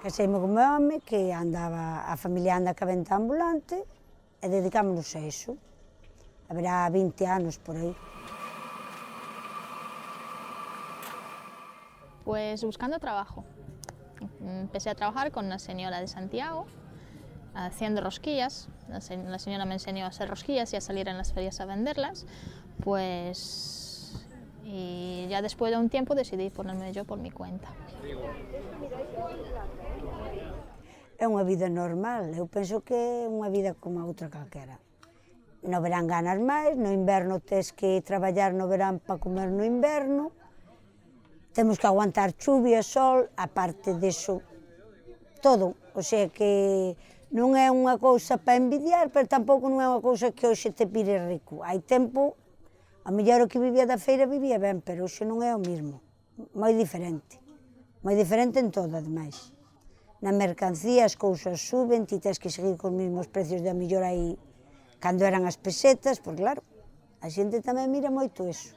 Caseime con meu home, que andaba, a familia anda ca venta ambulante, e dedicámonos a iso. Haberá 20 anos por aí. Pues buscando trabajo. Empecé a trabajar con una señora de Santiago, haciendo rosquillas. La señora me enseñó a hacer rosquillas y a salir en las ferias a venderlas. Y ya después de un tiempo decidí ponerme yo por mi cuenta. É unha vida normal, eu penso que é unha vida como a outra calquera. No verán ganas máis, no inverno tes que traballar no verán para comer no inverno, temos que aguantar chuvia, sol, aparte deso, todo. O sea que non é unha cousa para envidiar, pero tampouco non é unha cousa que hoxe te pire rico. Hai tempo, a mellor o que vivía da feira vivía ben, pero hoxe non é o mismo, moi diferente en todo, ademais. Na mercancía as cousas suben, ti tens que seguir cos mesmos precios de a mellor aí cando eran as pesetas, porque claro, a xente tamén mira moito eso.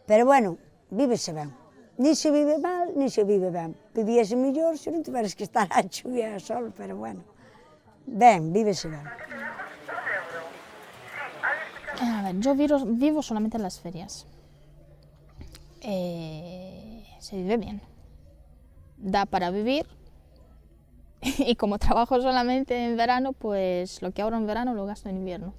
Pero bueno, vívese ben. Ni se vive mal, ni se vive ben. Vivíase mellor se non tiveres que estar a chuvia e a sol, pero bueno, ben, vívese ben. A ver, yo vivo solamente en las ferias. Se vive bien. Da para vivir. Y como trabajo solamente en verano, pues lo que ahorro en verano lo gasto en invierno.